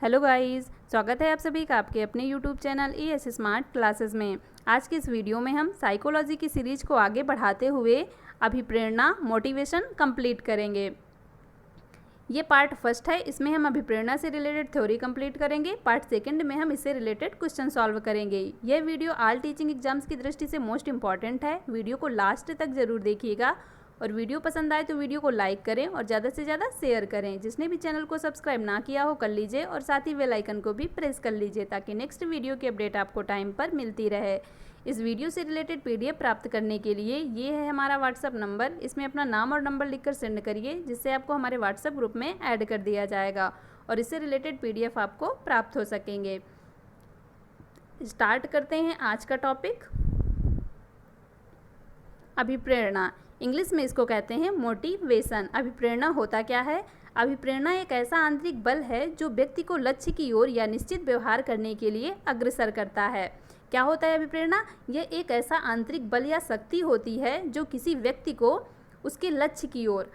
Hello guys, स्वागत है आप सभी का आपके अपने YouTube channel ES smart classes में। आज की इस वीडियो में हम साइकोलॉजी की सीरीज को आगे बढ़ाते हुए अभिप्रेरणा मोटिवेशन कंप्लीट करेंगे। ये पार्ट फर्स्ट है, इसमें हम अभिप्रेरणा से रिलेटेड थ्योरी कंप्लीट करेंगे। पार्ट सेकंड में हम इससे रिलेटेड क्वेश्चन सॉल्व करेंगे। यह वीडियो ऑल टीचिंग एग्जाम्स की दृष्टि से मोस्ट इंपॉर्टेंट है। वीडियो को लास्ट तक जरूर देखिएगा और वीडियो पसंद आए तो वीडियो को लाइक करें और ज़्यादा से ज़्यादा शेयर करें। जिसने भी चैनल को सब्सक्राइब ना किया हो कर लीजिए और साथ ही बेल आइकन को भी प्रेस कर लीजिए ताकि नेक्स्ट वीडियो की अपडेट आपको टाइम पर मिलती रहे। इस वीडियो से रिलेटेड PDF प्राप्त करने के लिए ये है हमारा व्हाट्सअप नंबर। इसमें अपना नाम और नंबर लिखकर सेंड करिए, जिससे आपको हमारे व्हाट्सएप ग्रुप में ऐड कर दिया जाएगा और इससे रिलेटेड PDF आपको प्राप्त हो सकेंगे। स्टार्ट करते हैं आज का टॉपिक। अभिप्रेरणा, इंग्लिश में इसको कहते हैं मोटिवेशन। अभिप्रेरणा होता क्या है? अभिप्रेरणा एक ऐसा आंतरिक बल है जो व्यक्ति को लक्ष्य की ओर या निश्चित व्यवहार करने के लिए अग्रसर करता है। क्या होता है अभिप्रेरणा? यह एक ऐसा आंतरिक बल या शक्ति होती है जो किसी व्यक्ति को उसके लक्ष्य की ओर,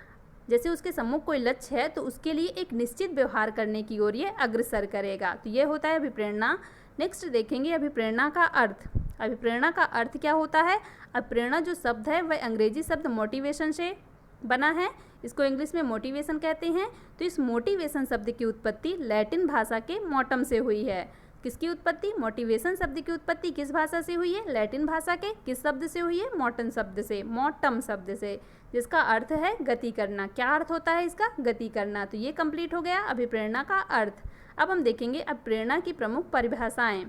जैसे उसके सम्मुख कोई लक्ष्य है तो उसके लिए एक निश्चित व्यवहार करने की ओर ये अग्रसर करेगा। तो ये होता है अभिप्रेरणा। नेक्स्ट देखेंगे अभिप्रेरणा का अर्थ। अभिप्रेरणा का अर्थ क्या होता है? अभिप्रेरणा जो शब्द है वह अंग्रेजी शब्द मोटिवेशन से बना है। इसको इंग्लिश में मोटिवेशन कहते हैं। तो इस मोटिवेशन शब्द की उत्पत्ति लैटिन भाषा के मोटम से हुई है। किसकी उत्पत्ति? मोटिवेशन शब्द की उत्पत्ति किस भाषा से हुई है? लैटिन भाषा के किस शब्द से हुई है? मोटम शब्द से, मोटम शब्द से, जिसका अर्थ है गति करना। क्या अर्थ होता है इसका? गति करना। तो ये कंप्लीट हो गया अभिप्रेरणा का अर्थ। अब हम देखेंगे अभिप्रेरणा की प्रमुख परिभाषाएं।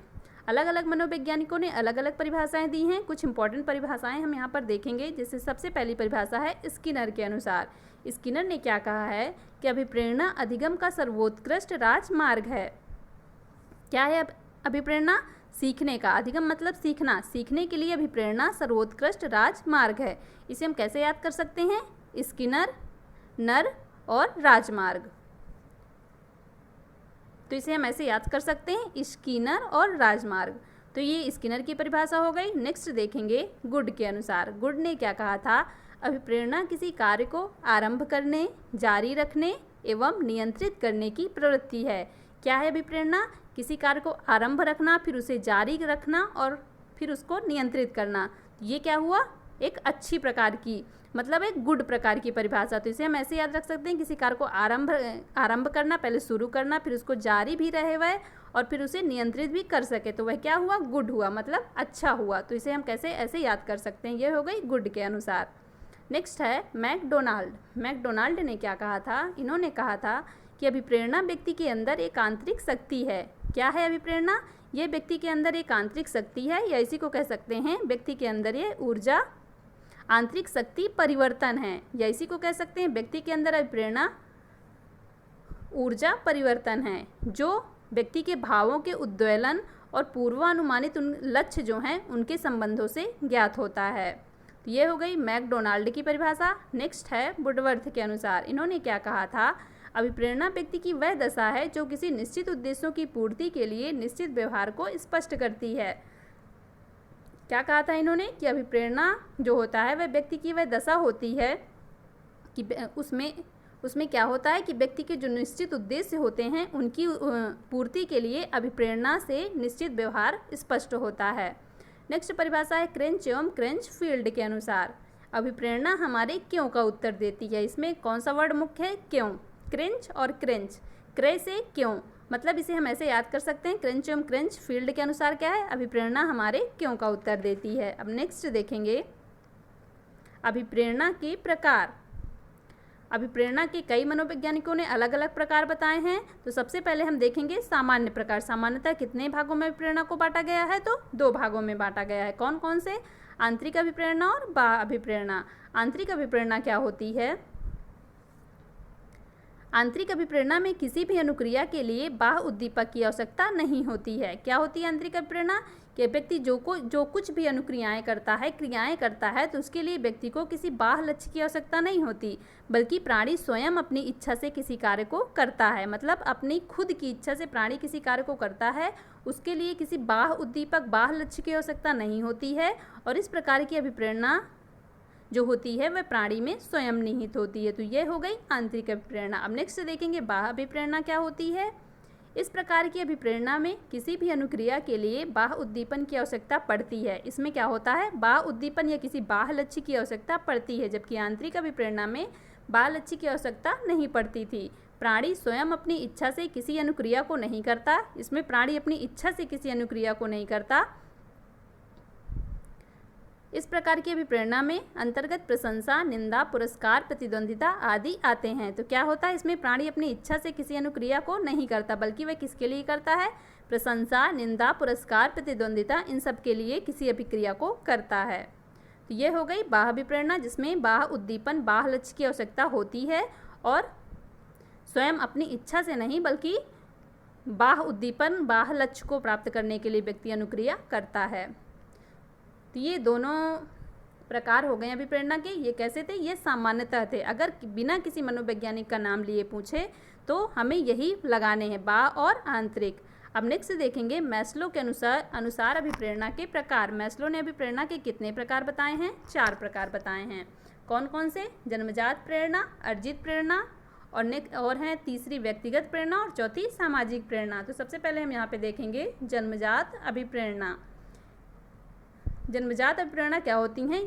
अलग अलग मनोवैज्ञानिकों ने अलग अलग परिभाषाएं दी हैं। कुछ इंपॉर्टेंट परिभाषाएं हम यहाँ पर देखेंगे। जैसे सबसे पहली परिभाषा है स्किनर के अनुसार। स्किनर ने क्या कहा है कि अभिप्रेरणा अधिगम का सर्वोत्कृष्ट राजमार्ग है। क्या है अभिप्रेरणा? सीखने का। अधिगम मतलब सीखना। सीखने के लिए अभिप्रेरणा सर्वोत्कृष्ट राजमार्ग है। इसे हम कैसे याद कर सकते हैं? स्किनर, नर और राजमार्ग। तो इसे हम ऐसे याद कर सकते हैं, स्किनर और राजमार्ग। तो ये स्किनर की परिभाषा हो गई। नेक्स्ट देखेंगे गुड के अनुसार। गुड ने क्या कहा था? अभिप्रेरणा किसी कार्य को आरंभ करने, जारी रखने एवं नियंत्रित करने की प्रवृत्ति है। क्या है अभिप्रेरणा? किसी कार्य को आरंभ रखना, फिर उसे जारी रखना और फिर उसको नियंत्रित करना। ये क्या हुआ? एक अच्छी प्रकार की, मतलब एक गुड प्रकार की परिभाषा। तो इसे हम ऐसे याद रख सकते हैं, किसी कार्य को आरंभ करना, पहले शुरू करना, फिर उसको जारी भी रहे वह और फिर उसे नियंत्रित भी कर सके, तो वह क्या हुआ? गुड हुआ, मतलब अच्छा हुआ। तो इसे हम कैसे ऐसे याद कर सकते हैं? ये हो गई गुड के अनुसार। नेक्स्ट है मैकडोनाल्ड। मैकडोनाल्ड ने क्या कहा था? इन्होंने कहा था कि अभिप्रेरणा व्यक्ति के अंदर एक आंतरिक शक्ति है। क्या है अभिप्रेरणा? ये व्यक्ति के अंदर एक आंतरिक शक्ति है, या इसी को कह सकते हैं व्यक्ति के अंदर ये ऊर्जा, आंतरिक शक्ति परिवर्तन है, या इसी को कह सकते हैं व्यक्ति के अंदर अभिप्रेरणा ऊर्जा परिवर्तन है, जो व्यक्ति के भावों के उद्वेलन और पूर्वानुमानित लक्ष्य जो हैं उनके संबंधों से ज्ञात होता है। तो ये हो गई मैकडोनाल्ड की परिभाषा। नेक्स्ट है वुडवर्थ के अनुसार। इन्होंने क्या कहा था? अभिप्रेरणा व्यक्ति की वह दशा है जो किसी निश्चित उद्देश्यों की पूर्ति के लिए निश्चित व्यवहार को स्पष्ट करती है। क्या कहा था इन्होंने? कि अभिप्रेरणा जो होता है वह व्यक्ति की वह दशा होती है कि उसमें क्या होता है कि व्यक्ति के जो निश्चित उद्देश्य होते हैं उनकी पूर्ति के लिए अभिप्रेरणा से निश्चित व्यवहार स्पष्ट होता है। नेक्स्ट परिभाषा है क्रेंच एवं क्रेंचफील्ड के अनुसार। अभिप्रेरणा हमारे क्यों का उत्तर देती है। इसमें कौन सा वर्ड मुख्य है? क्यों। क्रेंच और क्रेंच, क्रे से क्यों, मतलब इसे हम ऐसे याद कर सकते हैं, क्रेंच एवं क्रेंच फील्ड के अनुसार क्या है? अभिप्रेरणा हमारे क्यों का उत्तर देती है। अब नेक्स्ट देखेंगे अभिप्रेरणा के प्रकार। अभिप्रेरणा के कई मनोवैज्ञानिकों ने अलग अलग प्रकार बताए हैं। तो सबसे पहले हम देखेंगे सामान्य प्रकार। सामान्यतः कितने भागों में अभिप्रेरणा को बांटा गया है? तो 2 भागों में बांटा गया है। कौन कौन से? आंतरिक अभिप्रेरणा और बाह्य अभिप्रेरणा। आंतरिक अभिप्रेरणा क्या होती है? आंतरिक अभिप्रेरणा में किसी भी अनुक्रिया के लिए बाह्य उद्दीपक की आवश्यकता नहीं होती है। क्या होती है आंतरिक अभिप्रेरणा? कि व्यक्ति जो कुछ भी अनुक्रियाएं करता है, क्रियाएं करता है, तो उसके लिए व्यक्ति को किसी बाह्य लक्ष्य की आवश्यकता नहीं होती, बल्कि प्राणी स्वयं अपनी इच्छा से किसी कार्य को करता है। मतलब अपनी खुद की इच्छा से प्राणी किसी कार्य को करता है, उसके लिए किसी बाह्य उद्दीपक, बाह्य लक्ष्य की आवश्यकता नहीं होती है। और इस प्रकार की अभिप्रेरणा जो होती है वह प्राणी में स्वयं निहित होती है। तो यह हो गई आंतरिक अभिप्रेरणा। अब नेक्स्ट देखेंगे बाह्य अभिप्रेरणा क्या होती है। इस प्रकार की अभिप्रेरणा में किसी भी अनुक्रिया के लिए बाह्य उद्दीपन की आवश्यकता पड़ती है। इसमें क्या होता है, बाह्य उद्दीपन या किसी बाह्य लक्ष्य की आवश्यकता पड़ती है, जबकि आंतरिक अभिप्रेरणा में बाह्य लक्ष्य की आवश्यकता नहीं पड़ती थी। प्राणी स्वयं अपनी इच्छा से किसी अनुक्रिया को नहीं करता। इसमें प्राणी अपनी इच्छा से किसी अनुक्रिया को नहीं करता। इस प्रकार की अभिप्रेरणा में अंतर्गत प्रशंसा, निंदा, पुरस्कार, प्रतिद्वंदिता आदि आते हैं। तो क्या होता है, इसमें प्राणी अपनी इच्छा से किसी अनुक्रिया को नहीं करता, बल्कि वह किसके लिए करता है, प्रशंसा, निंदा, पुरस्कार, प्रतिद्वंदिता, इन सब के लिए किसी अभिक्रिया को करता है। तो ये हो गई बाह्य अभिप्रेरणा, जिसमें बाह्य उद्दीपन, बाह्य लक्ष्य की आवश्यकता होती है और स्वयं अपनी इच्छा से नहीं बल्कि बाह्य उद्दीपन, बाह्य लक्ष्य को प्राप्त करने के लिए व्यक्ति अनुक्रिया करता है। तो ये दोनों प्रकार हो गए अभिप्रेरणा के। ये कैसे थे, ये सामान्यतः थे। अगर बिना किसी मनोवैज्ञानिक का नाम लिए पूछे तो हमें यही लगाने हैं, बाह्य और आंतरिक। अब नेक्स्ट देखेंगे मैस्लो के अनुसार अभिप्रेरणा के प्रकार। मैस्लो ने अभिप्रेरणा के कितने प्रकार बताए हैं, 4 प्रकार बताए हैं। कौन कौन से, जन्मजात प्रेरणा, अर्जित प्रेरणा और हैं तीसरी व्यक्तिगत प्रेरणा और चौथी सामाजिक प्रेरणा। तो सबसे पहले हम यहाँ पे देखेंगे जन्मजात अभिप्रेरणा। जन्मजात अभिप्रेरणा क्या होती हैं,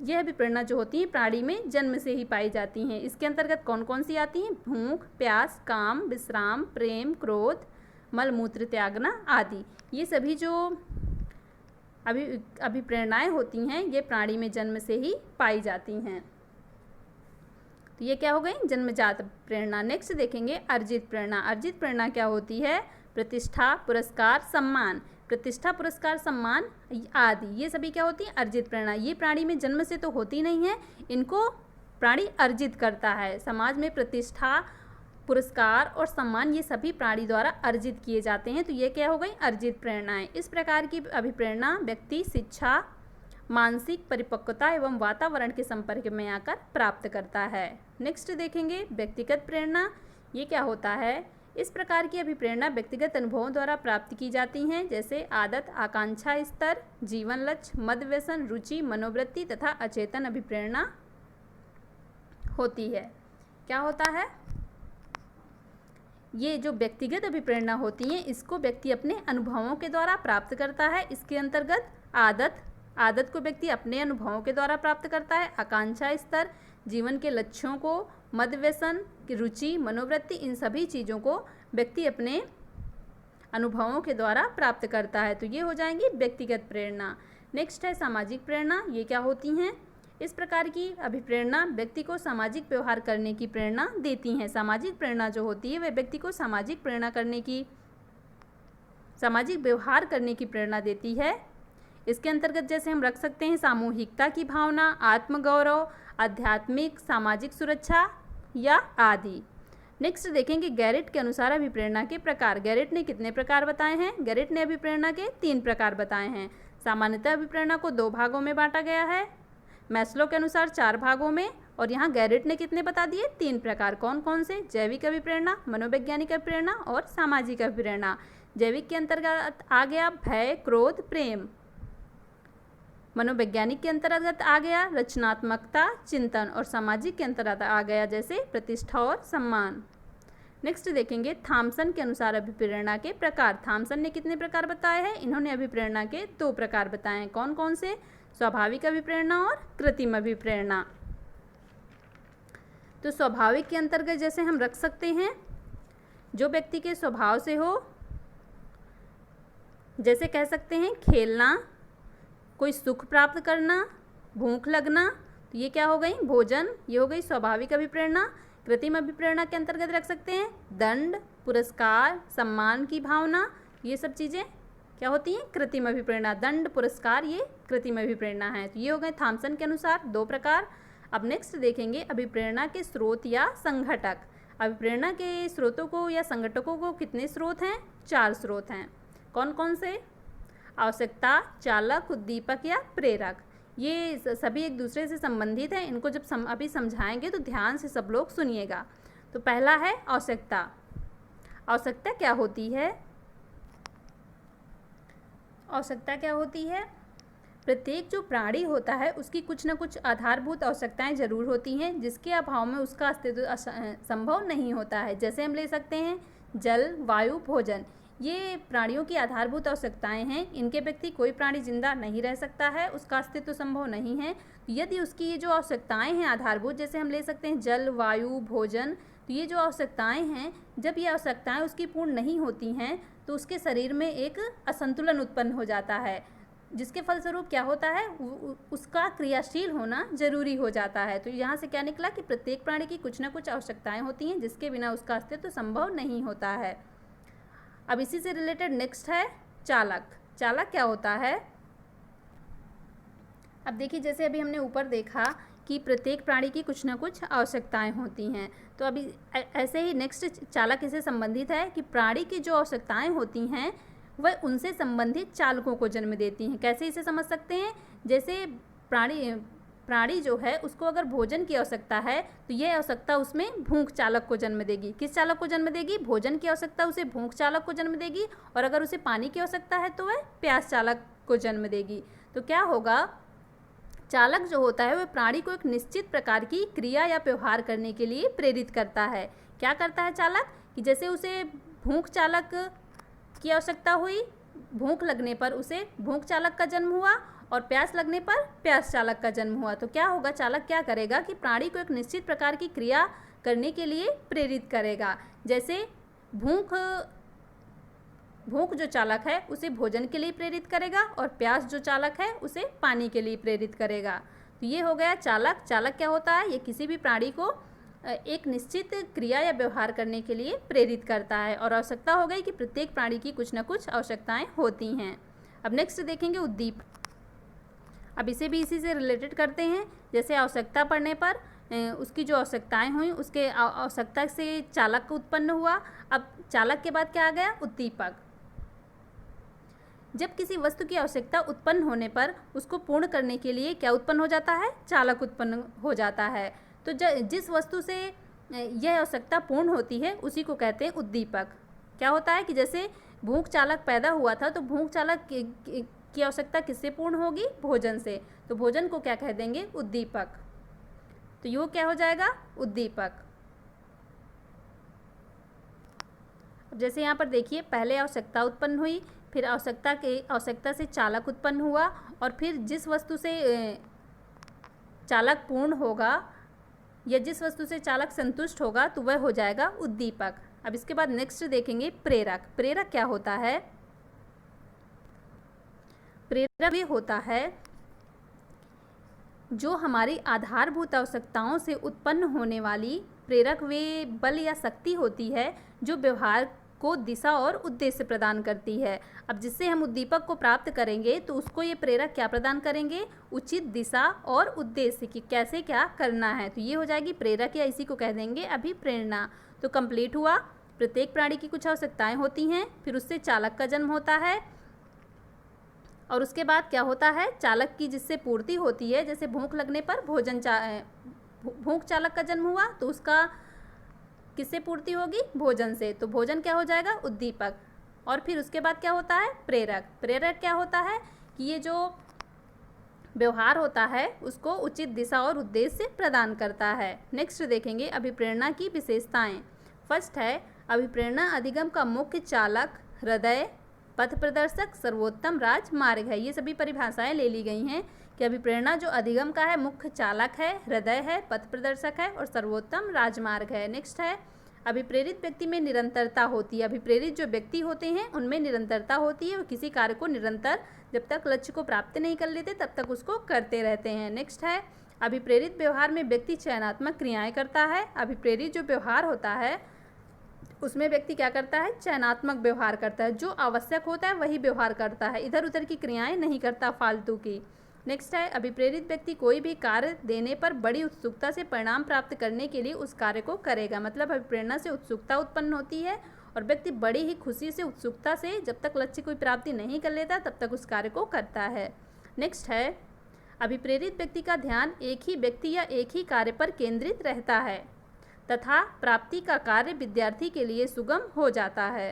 यह अभिप्रेरणा जो होती हैं प्राणी में जन्म से ही पाई जाती हैं। इसके अंतर्गत कौन कौन सी आती हैं, भूख, प्यास, काम, विश्राम, प्रेम, क्रोध, मलमूत्र त्यागना आदि। ये सभी जो अभिप्रेरणाएं होती हैं ये प्राणी में जन्म से ही पाई जाती हैं। तो ये क्या हो गई, जन्मजात प्रेरणा। नेक्स्ट देखेंगे अर्जित प्रेरणा। अर्जित प्रेरणा क्या होती है, प्रतिष्ठा, पुरस्कार, सम्मान। प्रतिष्ठा, पुरस्कार, सम्मान आदि ये सभी क्या होती है, अर्जित प्रेरणा। ये प्राणी में जन्म से तो होती नहीं है, इनको प्राणी अर्जित करता है। समाज में प्रतिष्ठा, पुरस्कार और सम्मान ये सभी प्राणी द्वारा अर्जित किए जाते हैं। तो ये क्या हो गई, अर्जित प्रेरणाएं। इस प्रकार की अभिप्रेरणा व्यक्ति शिक्षा, मानसिक परिपक्वता एवं वातावरण के संपर्क में आकर प्राप्त करता है। नेक्स्ट देखेंगे व्यक्तिगत प्रेरणा। ये क्या होता है, इस प्रकार की अभिप्रेरणा व्यक्तिगत अनुभवों द्वारा प्राप्त की जाती हैं, जैसे आदत, आकांक्षा स्तर, जीवन लक्ष्य, मद व्यसन, रुचि, मनोवृत्ति तथा अचेतन अभिप्रेरणा होती है। क्या होता है, ये जो व्यक्तिगत अभिप्रेरणा होती हैं इसको व्यक्ति अपने अनुभवों के द्वारा प्राप्त करता है। इसके अंतर्गत आदत को व्यक्ति अपने अनुभवों के द्वारा प्राप्त करता है। आकांक्षा स्तर, जीवन के लक्ष्यों को, मद व्यसन, रुचि, मनोवृत्ति, इन सभी चीज़ों को व्यक्ति अपने अनुभवों के द्वारा प्राप्त करता है। तो ये हो जाएंगी व्यक्तिगत प्रेरणा। नेक्स्ट है सामाजिक प्रेरणा। ये क्या होती हैं, इस प्रकार की अभिप्रेरणा व्यक्ति को सामाजिक व्यवहार करने की प्रेरणा देती हैं। सामाजिक प्रेरणा जो होती है वह व्यक्ति को सामाजिक व्यवहार करने की प्रेरणा देती है। इसके अंतर्गत जैसे हम रख सकते हैं सामूहिकता की भावना, आत्मगौरव, आध्यात्मिक, सामाजिक सुरक्षा या आदि। नेक्स्ट देखेंगे गैरेट के अनुसार अभिप्रेरणा के प्रकार। गैरेट ने कितने प्रकार बताए हैं, गैरेट ने अभिप्रेरणा के 3 प्रकार बताए हैं। सामान्यतः अभिप्रेरणा को 2 भागों में बांटा गया है, मैस्लो के अनुसार 4 भागों में, और यहाँ गैरेट ने कितने बता दिए, 3 प्रकार। कौन कौन से, जैविक अभिप्रेरणा, मनोवैज्ञानिक अभिप्रेरणा और सामाजिक अभिप्रेरणा। जैविक के अंतर्गत आ गया भय, क्रोध, प्रेम। मनोवैज्ञानिक के अंतर्गत आ गया रचनात्मकता, चिंतन, और सामाजिक के अंतर्गत आ गया जैसे प्रतिष्ठा और सम्मान। नेक्स्ट देखेंगे थॉमसन के अनुसार अभिप्रेरणा के प्रकार। थॉमसन ने कितने प्रकार बताए हैं, इन्होंने अभिप्रेरणा के 2 प्रकार बताए हैं। कौन कौन से, स्वाभाविक अभिप्रेरणा और कृत्रिम अभिप्रेरणा। तो स्वाभाविक के अंतर्गत जैसे हम रख सकते हैं जो व्यक्ति के स्वभाव से हो, जैसे कह सकते हैं खेलना, कोई सुख प्राप्त करना, भूख लगना। तो ये क्या हो गई, भोजन, ये हो गई स्वाभाविक अभिप्रेरणा। कृत्रिम अभिप्रेरणा के अंतर्गत रख सकते हैं दंड, पुरस्कार, सम्मान की भावना। ये सब चीज़ें क्या होती हैं, कृत्रिम अभिप्रेरणा। दंड, पुरस्कार, ये कृत्रिम अभिप्रेरणा है। तो ये हो गए थॉमसन के अनुसार 2 प्रकार। अब नेक्स्ट देखेंगे अभिप्रेरणा के स्रोत या संघटक। अभिप्रेरणा के स्रोतों को या संघटकों को कितने स्रोत हैं, 4 स्रोत हैं। कौन कौन से, आवश्यकता, चालक, उद्दीपक या प्रेरक। ये सभी एक दूसरे से संबंधित हैं। इनको जब अभी समझाएंगे तो ध्यान से सब लोग सुनिएगा। तो पहला है आवश्यकता। आवश्यकता क्या होती है, आवश्यकता क्या होती है, प्रत्येक जो प्राणी होता है उसकी कुछ न कुछ आधारभूत आवश्यकताएं जरूर होती हैं जिसके अभाव में उसका अस्तित्व संभव नहीं होता है। जैसे हम ले सकते हैं जल, वायु, भोजन, ये प्राणियों की आधारभूत आवश्यकताएं हैं। इनके व्यक्ति कोई प्राणी जिंदा नहीं रह सकता है, उसका अस्तित्व संभव नहीं है। यदि उसकी ये जो आवश्यकताएं हैं आधारभूत, जैसे हम ले सकते हैं जल, वायु, भोजन, तो ये जो आवश्यकताएं हैं, जब ये आवश्यकताएं उसकी पूर्ण नहीं होती हैं तो उसके शरीर में एक असंतुलन उत्पन्न हो जाता है, जिसके फलस्वरूप क्या होता है, उसका क्रियाशील होना जरूरी हो जाता है। तो यहाँ से क्या निकला कि प्रत्येक प्राणी की कुछ ना कुछ आवश्यकताएं होती हैं जिसके बिना उसका अस्तित्व संभव नहीं होता है। अब इसी से रिलेटेड नेक्स्ट है चालक। चालक क्या होता है? अब देखिए, जैसे अभी हमने ऊपर देखा कि प्रत्येक प्राणी की कुछ ना कुछ आवश्यकताएं होती हैं, तो अभी ऐसे ही नेक्स्ट चालक इससे संबंधित है कि प्राणी की जो आवश्यकताएं होती हैं वह उनसे संबंधित चालकों को जन्म देती हैं। कैसे इसे समझ सकते हैं? जैसे प्राणी जो है उसको अगर भोजन की आवश्यकता है तो यह आवश्यकता उसमें भूख चालक को जन्म देगी। किस चालक को जन्म देगी? भोजन की आवश्यकता उसे भूख चालक को जन्म देगी, और अगर उसे पानी की आवश्यकता है तो वह प्यास चालक को जन्म देगी। तो क्या होगा, चालक जो होता है वह प्राणी को एक निश्चित प्रकार की क्रिया या व्यवहार करने के लिए प्रेरित करता है। क्या करता है चालक? कि जैसे उसे भूख चालक की आवश्यकता हुई, भूख लगने पर उसे भूख चालक का जन्म हुआ, और प्यास लगने पर प्यास चालक का जन्म हुआ। तो क्या होगा, चालक क्या करेगा कि प्राणी को एक निश्चित प्रकार की क्रिया करने के लिए प्रेरित करेगा। जैसे भूख जो चालक है उसे भोजन के लिए प्रेरित करेगा, और प्यास जो चालक है उसे पानी के लिए प्रेरित करेगा। तो ये हो गया चालक। चालक क्या होता है? ये किसी भी प्राणी को एक निश्चित क्रिया या व्यवहार करने के लिए प्रेरित करता है। और आवश्यकता हो गई कि प्रत्येक प्राणी की कुछ न कुछ आवश्यकताएं होती हैं। अब नेक्स्ट देखेंगे उद्दीपक। अब इसे भी इसी से रिलेटेड करते हैं। जैसे आवश्यकता पड़ने पर उसकी जो आवश्यकताएं हुई, उसके आवश्यकता से चालक उत्पन्न हुआ। अब चालक के बाद क्या आ गया? उद्दीपक। जब किसी वस्तु की आवश्यकता उत्पन्न होने पर उसको पूर्ण करने के लिए क्या उत्पन्न हो जाता है? चालक उत्पन्न हो जाता है। तो जिस वस्तु से यह आवश्यकता पूर्ण होती है उसी को कहते हैं उद्दीपक। क्या होता है कि जैसे भूख चालक पैदा हुआ था, तो भूख चालक की आवश्यकता किससे पूर्ण होगी? भोजन से। तो भोजन को क्या कह देंगे? उद्दीपक। तो यो क्या हो जाएगा? उद्दीपक। अब जैसे यहाँ पर देखिए, पहले आवश्यकता उत्पन्न हुई, फिर आवश्यकता से चालक उत्पन्न हुआ, और फिर जिस वस्तु से चालक पूर्ण होगा या जिस वस्तु से चालक संतुष्ट होगा तो वह हो जाएगा उद्दीपक। अब इसके बाद नेक्स्ट देखेंगे प्रेरक। प्रेरक क्या होता है? प्रेरक ये होता है जो हमारी आधारभूत आवश्यकताओं से उत्पन्न होने वाली प्रेरक वे बल या शक्ति होती है जो व्यवहार को दिशा और उद्देश्य प्रदान करती है। अब जिससे हम उद्दीपक को प्राप्त करेंगे तो उसको ये प्रेरक क्या प्रदान करेंगे? उचित दिशा और उद्देश्य कि कैसे क्या करना है। तो ये हो जाएगी प्रेरक, या इसी को कह देंगे अभिप्रेरणा। तो कंप्लीट हुआ। प्रत्येक प्राणी की कुछ आवश्यकताएं होती हैं, फिर उससे चालक का जन्म होता है, और उसके बाद क्या होता है? चालक की जिससे पूर्ति होती है। जैसे भूख लगने पर भूख चालक का जन्म हुआ, तो उसका किससे पूर्ति होगी? भोजन से। तो भोजन क्या हो जाएगा? उद्दीपक। और फिर उसके बाद क्या होता है? प्रेरक। प्रेरक क्या होता है कि ये जो व्यवहार होता है उसको उचित दिशा और उद्देश्य प्रदान करता है। नेक्स्ट देखेंगे अभिप्रेरणा की विशेषताएं। फर्स्ट है अभिप्रेरणा अधिगम का मुख्य चालक हृदय, पथ प्रदर्शक, सर्वोत्तम राजमार्ग है। ये सभी परिभाषाएं ले ली गई हैं कि अभिप्रेरणा जो अधिगम का है मुख्य चालक है, हृदय है, पथ प्रदर्शक है और सर्वोत्तम राजमार्ग है। नेक्स्ट है अभिप्रेरित व्यक्ति में निरंतरता होती है। अभिप्रेरित जो व्यक्ति होते हैं उनमें निरंतरता होती है। वो किसी कार्य को निरंतर जब तक लक्ष्य को प्राप्त नहीं कर लेते तब तक उसको करते रहते हैं। नेक्स्ट है अभिप्रेरित व्यवहार में व्यक्ति चयनात्मक क्रियाएं करता है। अभिप्रेरित जो व्यवहार होता है उसमें व्यक्ति क्या करता है? चयनात्मक व्यवहार करता है। जो आवश्यक होता है वही व्यवहार करता है, इधर उधर की क्रियाएं नहीं करता फालतू की। नेक्स्ट है अभिप्रेरित व्यक्ति कोई भी कार्य देने पर बड़ी उत्सुकता से परिणाम प्राप्त करने के लिए उस कार्य को करेगा। मतलब अभिप्रेरणा से उत्सुकता उत्पन्न होती है और व्यक्ति बड़ी ही खुशी से, उत्सुकता से जब तक लक्ष्य कोई प्राप्ति नहीं कर लेता तब तक उस कार्य को करता है। नेक्स्ट है अभिप्रेरित व्यक्ति का ध्यान एक ही व्यक्ति या एक ही कार्य पर केंद्रित रहता है तथा प्राप्ति का कार्य विद्यार्थी के लिए सुगम हो जाता है।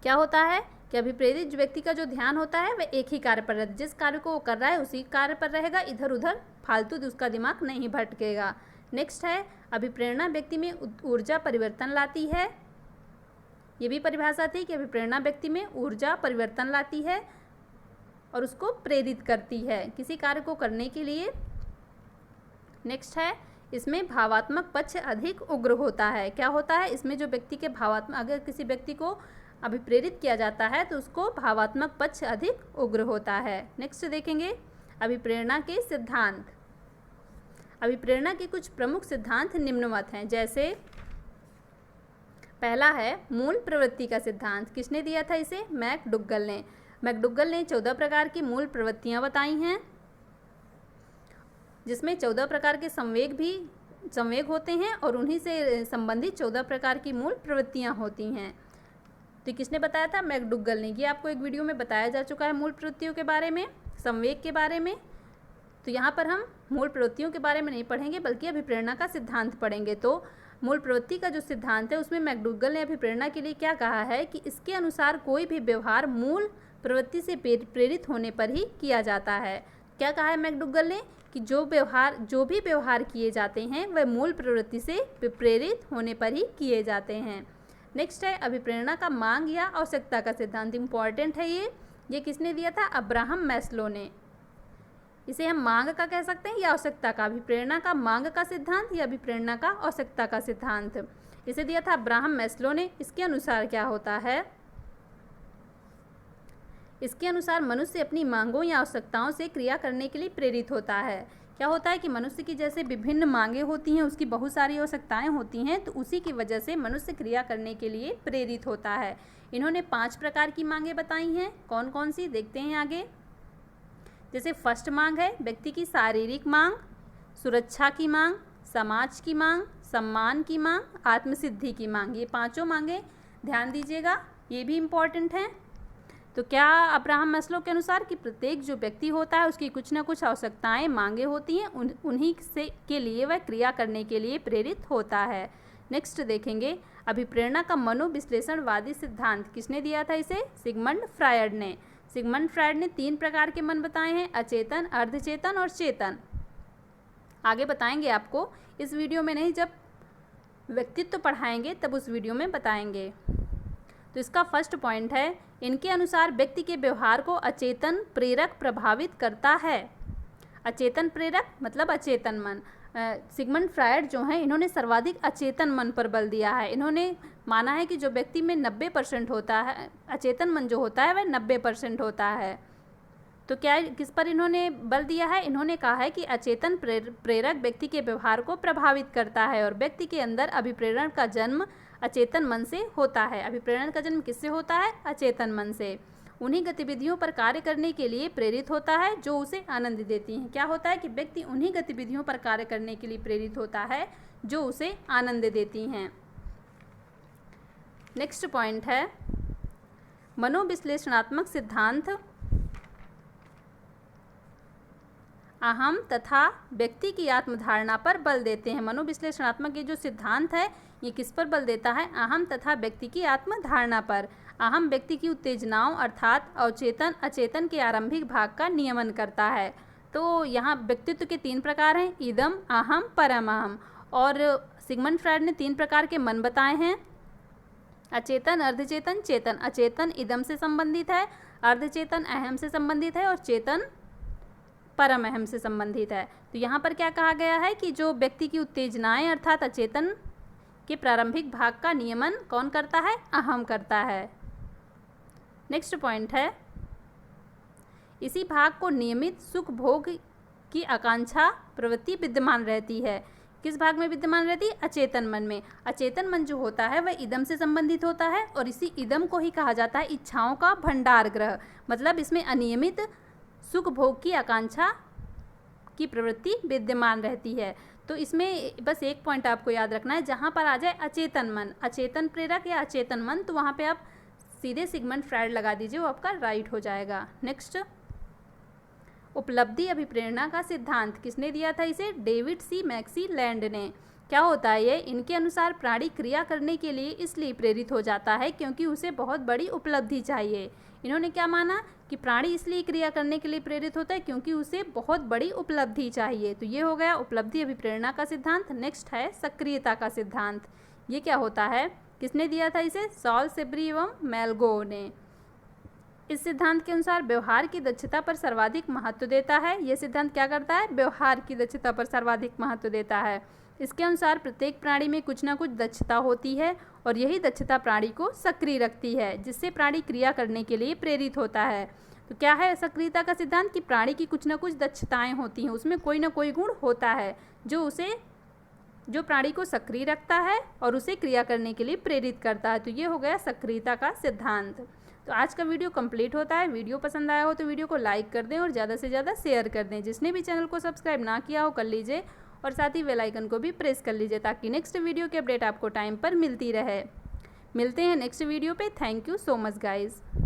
क्या होता है कि अभिप्रेरित व्यक्ति का जो ध्यान होता है वह एक ही कार्य पर रहता है। जिस कार्य को वो कर रहा है उसी कार्य पर रहेगा, इधर उधर फालतू उसका दिमाग नहीं भटकेगा। नेक्स्ट है अभिप्रेरणा व्यक्ति में ऊर्जा परिवर्तन लाती है। ये भी परिभाषा थी कि अभिप्रेरणा व्यक्ति में ऊर्जा परिवर्तन लाती है और उसको प्रेरित करती है किसी कार्य को करने के लिए। नेक्स्ट है, इसमें भावात्मक पक्ष अधिक उग्र होता है। क्या होता है, इसमें जो व्यक्ति के भावात्मक, अगर किसी व्यक्ति को अभिप्रेरित किया जाता है तो उसको भावात्मक पक्ष अधिक उग्र होता है। नेक्स्ट देखेंगे अभिप्रेरणा के सिद्धांत। अभिप्रेरणा के कुछ प्रमुख सिद्धांत निम्नवत हैं, जैसे पहला है मूल प्रवृत्ति का सिद्धांत। किसने दिया था इसे? मैकडुगल ने। मैकडुगल ने 14 प्रकार की मूल प्रवृत्तियां बताई हैं, जिसमें 14 प्रकार के संवेग होते हैं और उन्हीं से संबंधित 14 प्रकार की मूल प्रवृत्तियां होती हैं। तो किसने बताया था? मैकडुगल ने। ये आपको एक वीडियो में बताया जा चुका है मूल प्रवृत्तियों के बारे में, संवेग के बारे में। तो यहाँ पर हम मूल प्रवृत्तियों के बारे में नहीं पढ़ेंगे बल्कि अभिप्रेरणा का सिद्धांत पढ़ेंगे। तो मूल प्रवृत्ति का जो सिद्धांत है उसमें मैकडुगल ने अभिप्रेरणा के लिए क्या कहा है कि इसके अनुसार कोई भी व्यवहार मूल प्रवृत्ति से प्रेरित होने पर ही किया जाता है। क्या कहा है मैकडुगल ने? कि जो भी व्यवहार किए जाते हैं वह मूल प्रवृत्ति से प्रेरित होने पर ही किए जाते हैं। नेक्स्ट है अभिप्रेरणा का मांग या आवश्यकता का सिद्धांत। इम्पॉर्टेंट है ये किसने दिया था? अब्राहम मैस्लो ने। इसे हम मांग का कह सकते हैं या आवश्यकता का। अभिप्रेरणा का मांग का सिद्धांत या अभिप्रेरणा का आवश्यकता का सिद्धांत, इसे दिया था अब्राहम मैस्लो ने। इसके अनुसार क्या होता है? इसके अनुसार मनुष्य अपनी मांगों या आवश्यकताओं से क्रिया करने के लिए प्रेरित होता है। क्या होता है कि मनुष्य की जैसे विभिन्न मांगें होती हैं, उसकी बहुत सारी आवश्यकताएं होती हैं, तो उसी की वजह से मनुष्य क्रिया करने के लिए प्रेरित होता है। इन्होंने 5 प्रकार की मांगें बताई हैं। कौन कौन सी देखते हैं आगे। जैसे फर्स्ट मांग है व्यक्ति की शारीरिक मांग, सुरक्षा की मांग, समाज की मांग, सम्मान की मांग, आत्मसिद्धि की मांग। ये 5 मांगें ध्यान दीजिएगा, ये भी इम्पॉर्टेंट हैं। तो क्या अब्राहम मैस्लो के अनुसार कि प्रत्येक जो व्यक्ति होता है उसकी कुछ ना कुछ आवश्यकताएं, मांगें होती हैं, उन्हीं से के लिए वह क्रिया करने के लिए प्रेरित होता है। नेक्स्ट देखेंगे अभिप्रेरणा का मनोविश्लेषणवादी सिद्धांत। किसने दिया था इसे? सिगमंड फ्रायड ने। सिगमंड फ्रायड ने 3 प्रकार के मन बताए हैं, अचेतन, अर्धचेतन और चेतन। आगे बताएंगे आपको, इस वीडियो में नहीं, जब व्यक्तित्व पढ़ाएंगे तब उस वीडियो में बताएंगे। तो इसका फर्स्ट पॉइंट है, इनके अनुसार व्यक्ति के व्यवहार को अचेतन प्रेरक प्रभावित करता है। अचेतन प्रेरक मतलब अचेतन मन। सिगमंड फ्रायड जो हैं इन्होंने सर्वाधिक अचेतन मन पर बल दिया है। इन्होंने माना है कि जो व्यक्ति में 90% होता है, अचेतन मन जो होता है वह 90% होता है। तो क्या किस पर इन्होंने बल दिया है? इन्होंने कहा है कि अचेतन प्रेरक व्यक्ति के व्यवहार को प्रभावित करता है और व्यक्ति के अंदर अभिप्रेरण का जन्म अचेतन मन से होता है। अभिप्रेरण का जन्म किससे होता है? अचेतन मन से। उन्हीं गतिविधियों पर कार्य करने के लिए प्रेरित होता है जो उसे आनंद देती हैं। क्या होता है कि व्यक्ति उन्हीं गतिविधियों पर कार्य करने के लिए प्रेरित होता है जो उसे आनंद देती हैं। नेक्स्ट पॉइंट है मनोविश्लेषणात्मक सिद्धांत अहम तथा व्यक्ति की आत्मधारणा पर बल देते हैं। मनोविश्लेषणात्मक ये जो सिद्धांत है ये किस पर बल देता है? अहम तथा व्यक्ति की आत्मधारणा पर। अहम व्यक्ति की उत्तेजनाओं अर्थात अवचेतन अचेतन के आरंभिक भाग का नियमन करता है। तो यहाँ व्यक्तित्व के 3 प्रकार हैं, इदम, अहम, परम अहम। और सिगमंड फ्रायड ने 3 प्रकार के मन बताए हैं, अचेतन, अर्धचेतन, चेतन। अचेतन इदम से संबंधित है, अर्धचेतन अहम से संबंधित है और चेतन परम अहम से संबंधित है। तो यहाँ पर क्या कहा गया है कि जो व्यक्ति की उत्तेजनाएं अर्थात अचेतन के प्रारंभिक भाग का नियमन कौन करता है? अहम करता है। नेक्स्ट पॉइंट है इसी भाग को नियमित सुख भोग की आकांक्षा प्रवृत्ति विद्यमान रहती है। किस भाग में विद्यमान रहती है? अचेतन मन में। अचेतन मन जो होता है वह इदम से संबंधित होता है और इसी इदम को ही कहा जाता है इच्छाओं का भंडार ग्रह। मतलब इसमें अनियमित सुख भोग की आकांक्षा की प्रवृत्ति विद्यमान रहती है। तो इसमें बस एक पॉइंट आपको याद रखना है, जहाँ पर आ जाए अचेतन मन, अचेतन प्रेरक या अचेतन मन, तो वहाँ पे आप सीधे सिगमंड फ्रायड लगा दीजिए, वो आपका राइट हो जाएगा। नेक्स्ट उपलब्धि अभिप्रेरणा का सिद्धांत। किसने दिया था इसे? डेविड सी मैक्सी लैंड ने। क्या होता है ये? इनके अनुसार प्राणी क्रिया करने के लिए इसलिए प्रेरित हो जाता है क्योंकि उसे बहुत बड़ी उपलब्धि चाहिए। इन्होंने क्या माना कि प्राणी इसलिए क्रिया करने के लिए प्रेरित होता है क्योंकि उसे बहुत बड़ी उपलब्धि चाहिए। तो ये हो गया उपलब्धि अभिप्रेरणा का सिद्धांत। नेक्स्ट है सक्रियता का सिद्धांत। ये क्या होता है कि किसने दिया था इसे? सॉल सेब्री एवं मैलगो ने। इस सिद्धांत के अनुसार व्यवहार की दक्षता पर सर्वाधिक महत्व देता है। यह सिद्धांत क्या करता है? व्यवहार की दक्षता पर सर्वाधिक महत्व देता है। इसके अनुसार प्रत्येक प्राणी में कुछ ना कुछ दक्षता होती है और यही दक्षता प्राणी को सक्रिय रखती है, जिससे प्राणी क्रिया करने के लिए प्रेरित होता है। तो क्या है सक्रियता का सिद्धांत? कि प्राणी की कुछ ना कुछ दक्षताएं होती हैं, उसमें कोई ना कोई गुण होता है जो प्राणी को सक्रिय रखता है और उसे क्रिया करने के लिए प्रेरित करता है। तो ये हो गया सक्रियता का सिद्धांत। तो आज का वीडियो कंप्लीट होता है। वीडियो पसंद आया हो तो वीडियो को लाइक कर दें और ज़्यादा से ज़्यादा शेयर कर दें। जिसने भी चैनल को सब्सक्राइब ना किया हो कर लीजिए और साथ ही बेल आइकन को भी प्रेस कर लीजिए ताकि नेक्स्ट वीडियो की अपडेट आपको टाइम पर मिलती रहे। मिलते हैं नेक्स्ट वीडियो पे। Thank you so much guys.